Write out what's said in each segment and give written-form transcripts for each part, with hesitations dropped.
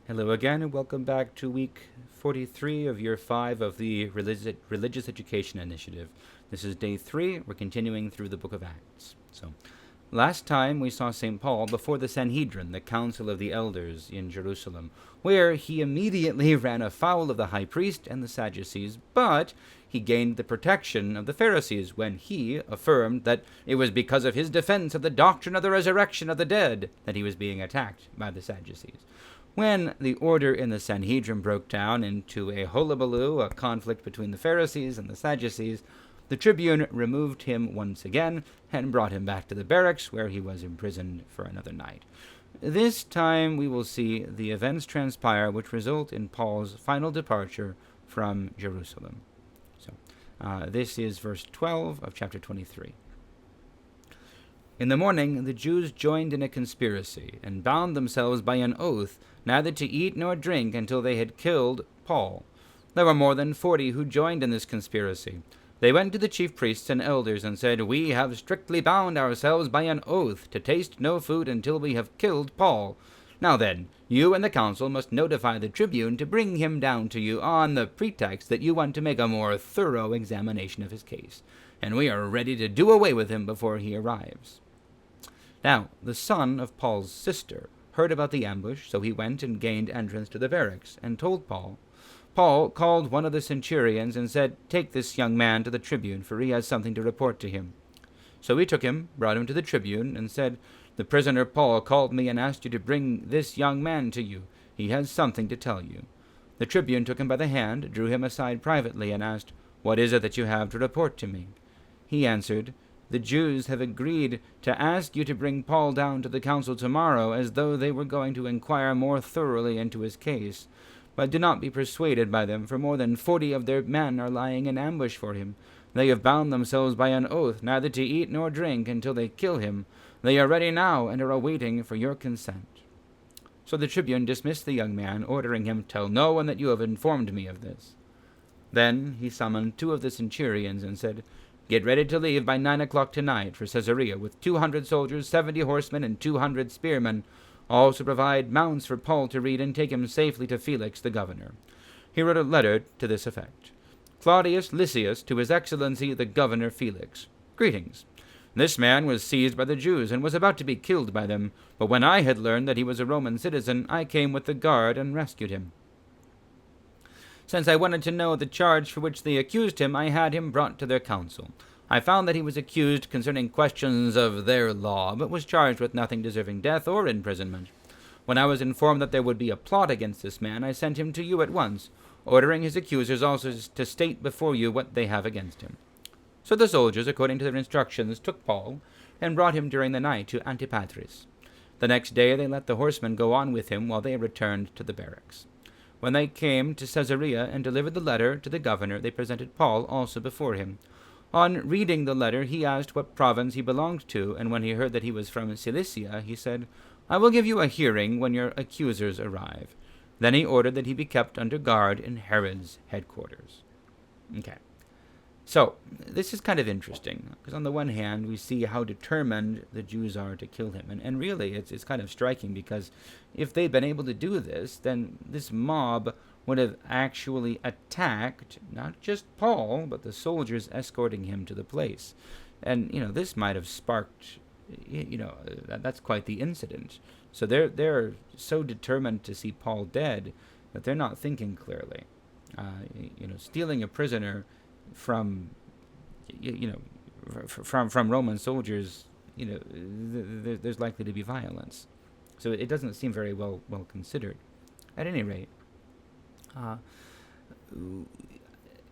Hello again, and welcome back to week 43 of year 5 of the Religious Education Initiative. This is day 3. We're continuing through the book of Acts. Last time we saw St. Paul before the Sanhedrin, the council of the elders in Jerusalem, where he immediately ran afoul of the high priest and the Sadducees, but he gained the protection of the Pharisees when he affirmed that it was because of his defense of the doctrine of the resurrection of the dead that he was being attacked by the Sadducees. When the order in the Sanhedrin broke down into a hullabaloo, a conflict between the Pharisees and the Sadducees, the tribune removed him once again and brought him back to the barracks, where he was imprisoned for another night. This time we will see the events transpire which result in Paul's final departure from Jerusalem. This is verse 12 of chapter 23. In the morning the Jews joined in a conspiracy, and bound themselves by an oath neither to eat nor drink until they had killed Paul. There were more than 40 who joined in this conspiracy. They went to the chief priests and elders and said, "We have strictly bound ourselves by an oath to taste no food until we have killed Paul. Now then, you and the council must notify the tribune to bring him down to you on the pretext that you want to make a more thorough examination of his case, and we are ready to do away with him before he arrives." Now, the son of Paul's sister heard about the ambush, so he went and gained entrance to the barracks, and told Paul. Paul called one of the centurions and said, "Take this young man to the tribune, for he has something to report to him." So he took him, brought him to the tribune, and said, "The prisoner Paul called me and asked you to bring this young man to you. He has something to tell you." The tribune took him by the hand, drew him aside privately, and asked, "What is it that you have to report to me?" He answered, "The Jews have agreed to ask you to bring Paul down to the council tomorrow, as though they were going to inquire more thoroughly into his case. But do not be persuaded by them, for more than 40 of their men are lying in ambush for him. They have bound themselves by an oath neither to eat nor drink until they kill him. They are ready now and are awaiting for your consent." So the tribune dismissed the young man, ordering him, "Tell no one that you have informed me of this." Then he summoned 2 of the centurions and said, "Get ready to leave by 9 o'clock tonight for Caesarea with 200 soldiers, 70 horsemen, and 200 spearmen. Also provide mounts for Paul to ride and take him safely to Felix the governor." He wrote a letter to this effect: "Claudius Lysias to His Excellency the Governor Felix. Greetings. This man was seized by the Jews and was about to be killed by them, but when I had learned that he was a Roman citizen, I came with the guard and rescued him. Since I wanted to know the charge for which they accused him, I had him brought to their council. I found that he was accused concerning questions of their law, but was charged with nothing deserving death or imprisonment. When I was informed that there would be a plot against this man, I sent him to you at once, ordering his accusers also to state before you what they have against him." So the soldiers, according to their instructions, took Paul and brought him during the night to Antipatris. The next day they let the horsemen go on with him while they returned to the barracks. When they came to Caesarea and delivered the letter to the governor, they presented Paul also before him. On reading the letter, he asked what province he belonged to, and when he heard that he was from Cilicia, he said, "I will give you a hearing when your accusers arrive." Then he ordered that he be kept under guard in Herod's headquarters. Okay. So, this is kind of interesting, because on the one hand, we see how determined the Jews are to kill him. And really, it's kind of striking, because if they'd been able to do this, then this mob would have actually attacked not just Paul, but the soldiers escorting him to the place. And, this might have sparked, that's quite the incident. So they're so determined to see Paul dead that they're not thinking clearly. Stealing a prisoner from Roman soldiers, there's likely to be violence. So it doesn't seem very well considered. At any rate,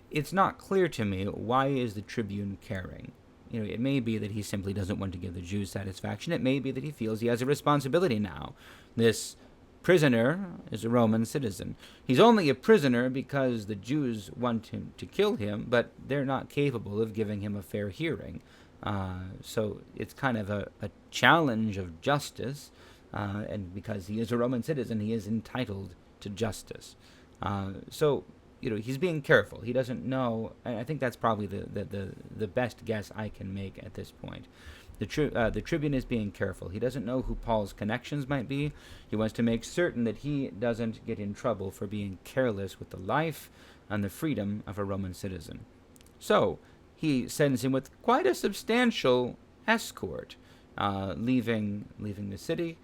it's not clear to me why is the tribune caring. It may be that he simply doesn't want to give the Jews satisfaction. It may be that he feels he has a responsibility now. This prisoner is a Roman citizen. He's only a prisoner because the Jews want him to kill him, but they're not capable of giving him a fair hearing. So it's kind of a challenge of justice, and because he is a Roman citizen, he is entitled to justice. So he's being careful. He doesn't know, and I think that's probably the best guess I can make at this point. the tribune is being careful. He doesn't know who Paul's connections might be. He wants to make certain that he doesn't get in trouble for being careless with the life and the freedom of a Roman citizen. So he sends him with quite a substantial escort, leaving the city.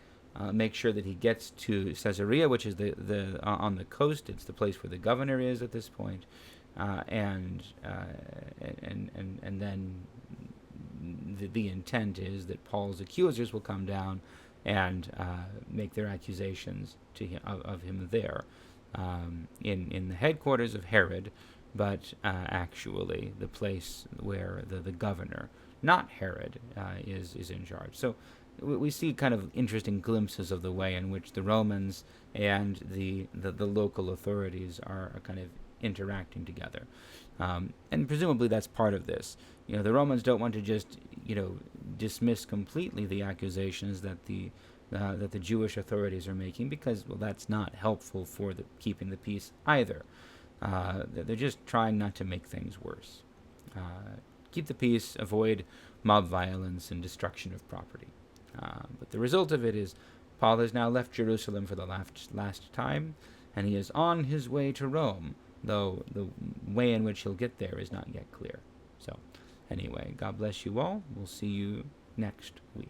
Make sure that he gets to Caesarea, which is the on the coast. It's the place where the governor is at this point, and then the intent is that Paul's accusers will come down and make their accusations to him, of him there, in the headquarters of Herod, but actually the place where the governor, not Herod, is in charge. So we see kind of interesting glimpses of the way in which the Romans and the local authorities are kind of interacting together. And presumably that's part of this. The Romans don't want to just, dismiss completely the accusations that the Jewish authorities are making, because, well, that's not helpful for keeping the peace either. They're just trying not to make things worse. Keep the peace, avoid mob violence and destruction of property. But the result of it is Paul has now left Jerusalem for the last time, and he is on his way to Rome, though the way in which he'll get there is not yet clear. So, anyway, God bless you all. We'll see you next week.